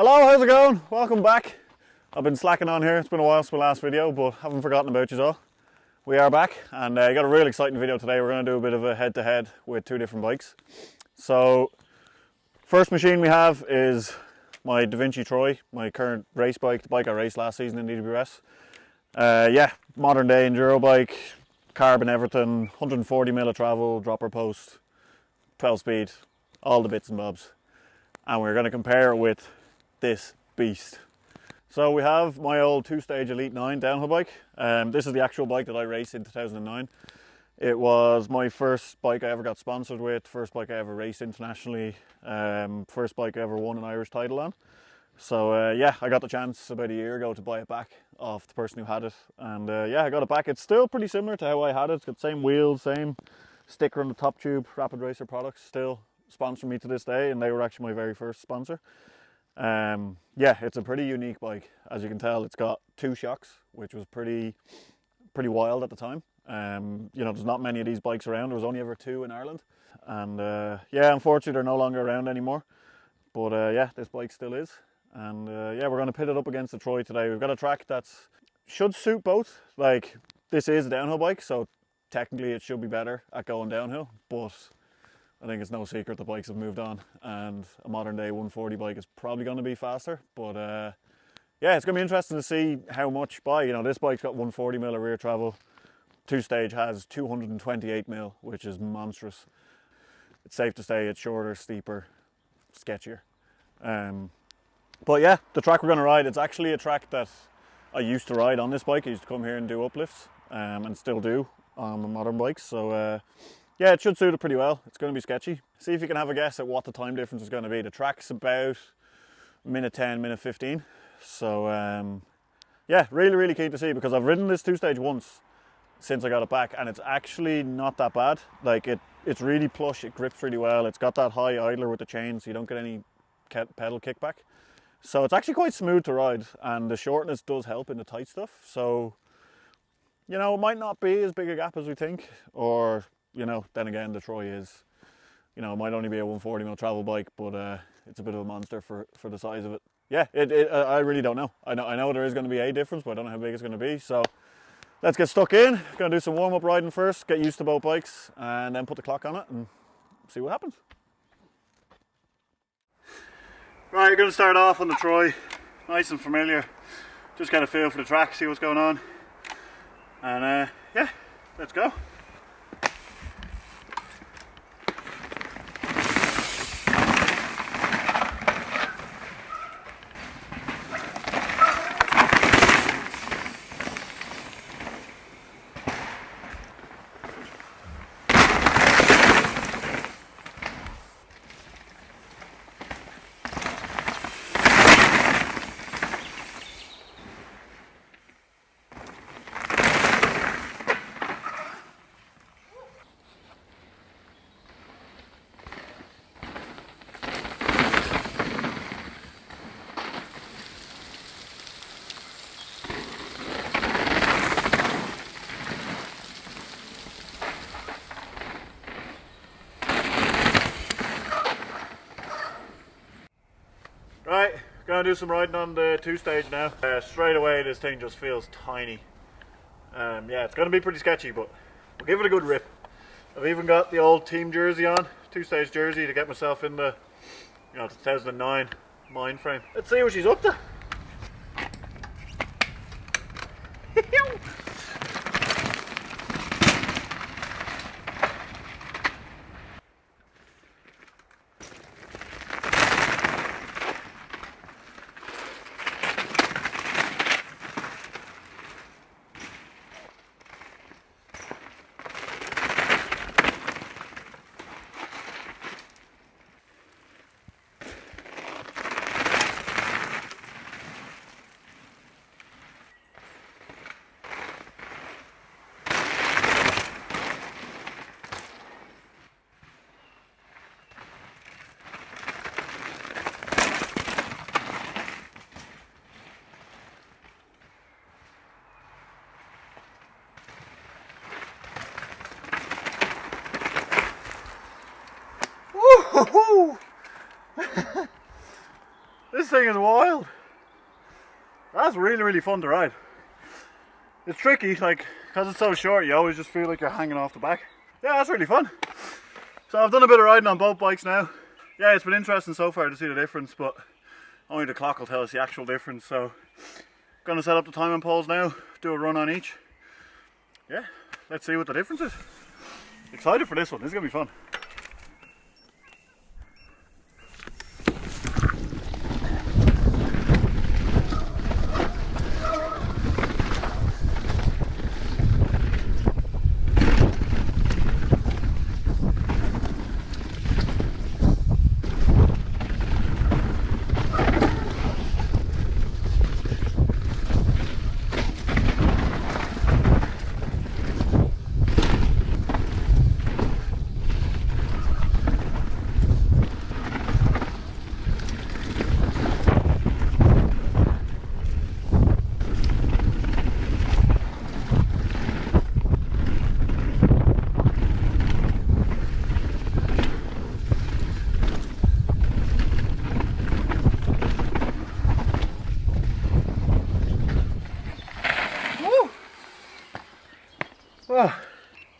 Hello, how's it going? Welcome back. I've been slacking on here. It's been a while since my last video, but haven't forgotten about you all. We are back, and I got a really exciting video today. We're going to do a bit of a head-to-head with two different bikes. So, first machine we have is my Da Vinci Troy, my current race bike, the bike I raced last season in DWS. Yeah, modern day enduro bike, carbon everything, 140mm of travel, dropper post, 12 speed, all the bits and bobs. And we're going to compare it with this beast. So we have my old two-stage Elite 9 downhill bike. This is the actual bike that I raced in 2009. It was my first bike I ever got sponsored with, first bike I ever raced internationally, first bike I ever won an Irish title on. So yeah, I got the chance about a year ago to buy it back off the person who had it. And yeah, I got it back. It's still pretty similar to how I had it. It's got the same wheels, same sticker on the top tube. Rapid Racer products still sponsor me to this day, and they were actually my very first sponsor. Yeah, it's a pretty unique bike. As you can tell, it's got two shocks, which was pretty wild at the time. You know, there's not many of these bikes around. There was only ever two in Ireland, and yeah, unfortunately they're no longer around anymore. But yeah, this bike still is, and yeah, we're going to pit it up against the Troy today. We've got a track that should suit both. Like, this is a downhill bike, so technically it should be better at going downhill, but I think it's no secret the bikes have moved on, and a modern day 140 bike is probably going to be faster. But yeah, it's going to be interesting to see how much by. You know, this bike's got 140mm of rear travel. Two stage has 228mm, which is monstrous. It's safe to say it's shorter, steeper, sketchier. But yeah, the track we're going to ride, it's actually a track that I used to ride on this bike. I used to come here and do uplifts, and still do on the modern bikes. So yeah, it should suit it pretty well. It's going to be sketchy. See if you can have a guess at what the time difference is going to be. The track's about minute 10, minute 15. So yeah, really keen to see, because I've ridden this two-stage once since I got it back, and it's actually not that bad. Like, it's really plush, it grips really well. It's got that high idler with the chain, so you don't get any pedal kickback. So it's actually quite smooth to ride, and the shortness does help in the tight stuff. So, you know, it might not be as big a gap as we think, or, you know, then again, the Troy is, you know, it might only be a 140mm travel bike, but it's a bit of a monster for the size of it. Yeah, I really don't know. I know there is going to be a difference, but I don't know how big it's going to be. So let's get stuck in. Going to do some warm-up riding first, get used to both bikes, and then put the clock on it and see what happens. Right, you're going to start off on the Troy, nice and familiar. Just get a feel for the track, see what's going on, and yeah, let's go. Right, gonna do some riding on the two-stage now. Straight away this thing just feels tiny. Yeah, it's gonna be pretty sketchy, but we'll give it a good rip. I've even got the old team jersey on, two-stage jersey, to get myself in the, you know, 2009 mind frame. Let's see what she's up to. This thing is wild. That's really, really fun to ride. It's tricky, like, because it's so short, you always just feel like you're hanging off the back. Yeah, that's really fun. So I've done a bit of riding on both bikes now. Yeah, it's been interesting so far to see the difference, but only the clock will tell us the actual difference. So gonna set up the timing poles now, do a run on each. Yeah, let's see what the difference is. Excited for this one, this is gonna be fun.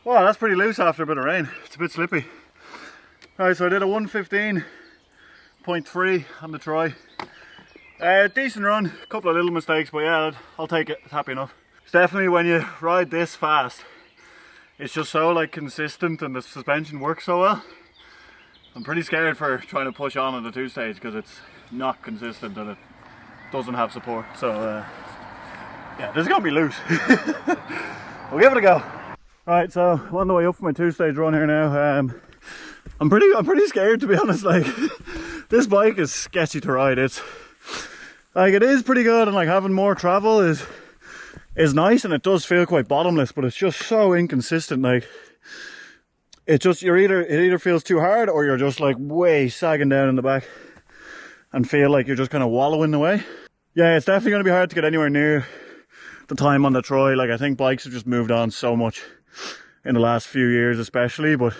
Wow, that's pretty loose after a bit of rain. It's a bit slippy. Alright, so I did a 1:15.3 on the Troy. Decent run, a couple of little mistakes, but yeah, I'll take it. It's happy enough. It's definitely when you ride this fast, it's just so like consistent and the suspension works so well. I'm pretty scared for trying to push on the 2-stage because it's not consistent and it doesn't have support. So yeah, this is gonna be loose. We'll give it a go. Right, so I'm on the way up for my 2-stage run here now. I'm pretty scared, to be honest. Like, this bike is sketchy to ride. It's like, it is pretty good, and like having more travel is nice, and it does feel quite bottomless, but it's just so inconsistent. Like, it either feels too hard, or you're just like way sagging down in the back and feel like you're just kind of wallowing away. Yeah, it's definitely going to be hard to get anywhere near the time on the Troy. Like, I think bikes have just moved on so much in the last few years especially, but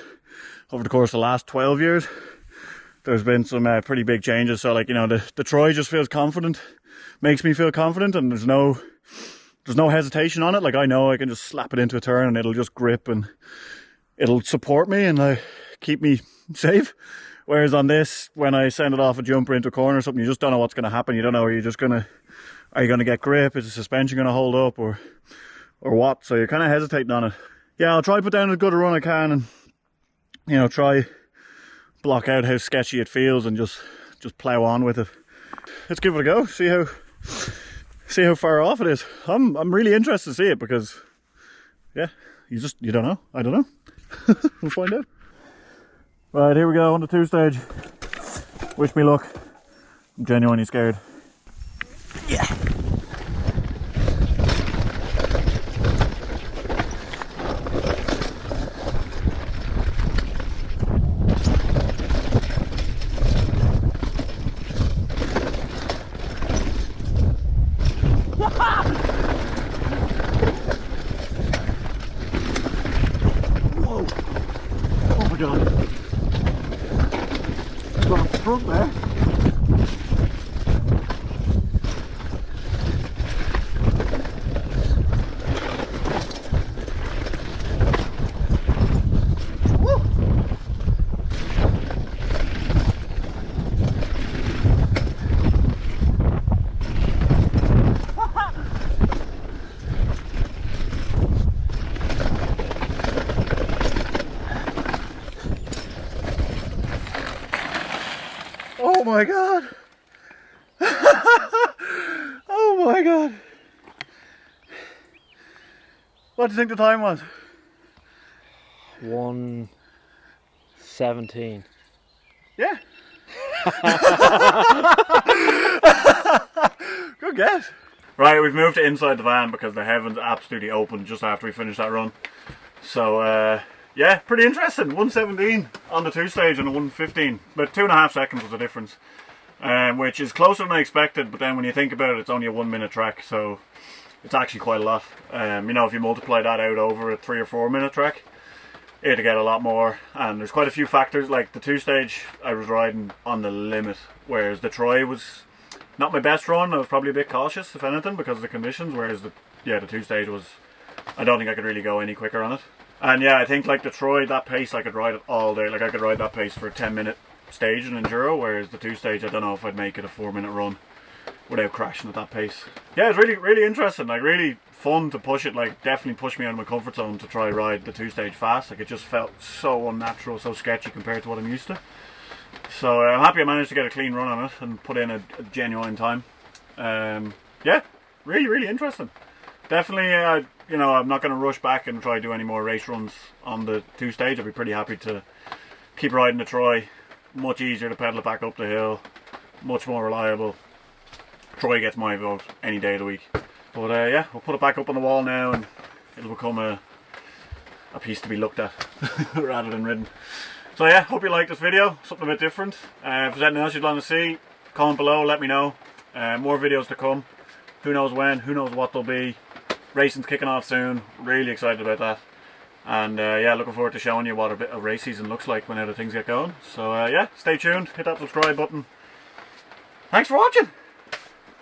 over the course of the last 12 years there's been some pretty big changes. So like, you know, the Troy just feels confident, makes me feel confident, and there's no hesitation on it. Like, I know I can just slap it into a turn and it'll just grip and it'll support me and like keep me safe. Whereas on this, when I send it off a jumper into a corner or something, you just don't know what's going to happen. You don't know, are you going to get grip? Is the suspension going to hold up or what? So you're kind of hesitating on it. Yeah, I'll try to put down as good a run I can and, you know, try block out how sketchy it feels and just plow on with it. Let's give it a go, see how far off it is. I'm really interested to see it because, yeah, you don't know. I don't know. We'll find out. Right, here we go on the 2-stage. Wish me luck. I'm genuinely scared. Yeah. Whoa. Oh my god. I've got a front there. Oh my god! Oh my god! What do you think the time was? 1:17. Yeah. Good guess. Right, we've moved to inside the van because the heavens absolutely opened just after we finished that run. So yeah, pretty interesting. 1:17 on the 2-stage and a 1:15. About 2.5 seconds was the difference, which is closer than I expected. But then when you think about it, it's only a 1-minute track, so it's actually quite a lot. You know, if you multiply that out over a 3 or 4 minute track, it'd get a lot more. And there's quite a few factors. Like the 2-stage, I was riding on the limit, whereas the Troy was Not my best run. I was probably a bit cautious, if anything, because of the conditions. Whereas the 2-stage was, I don't think I could really go any quicker on it. And yeah, I think like the Troy, that pace I could ride it all day. Like I could ride that pace for a 10-minute stage in enduro. Whereas the 2-stage, I don't know if I'd make it a 4-minute run without crashing at that pace. Yeah, it's really interesting. Like really fun to push it. Like definitely pushed me out of my comfort zone to try ride the 2-stage fast. Like it just felt so unnatural, so sketchy compared to what I'm used to. So I'm happy I managed to get a clean run on it and put in a genuine time. Yeah, really interesting. Definitely, you know, I'm not going to rush back and try to do any more race runs on the 2-stage. I'd be pretty happy to keep riding the Troy. Much easier to pedal it back up the hill. Much more reliable. Troy gets my vote any day of the week. But yeah, we'll put it back up on the wall now and it'll become a piece to be looked at rather than ridden. So yeah, hope you liked this video, something a bit different. If there's anything else you'd like to see, comment below, let me know. More videos to come. Who knows when, who knows what they'll be. Racing's kicking off soon, really excited about that. And yeah, looking forward to showing you what a bit of race season looks like whenever things get going. So yeah, stay tuned, hit that subscribe button. Thanks for watching!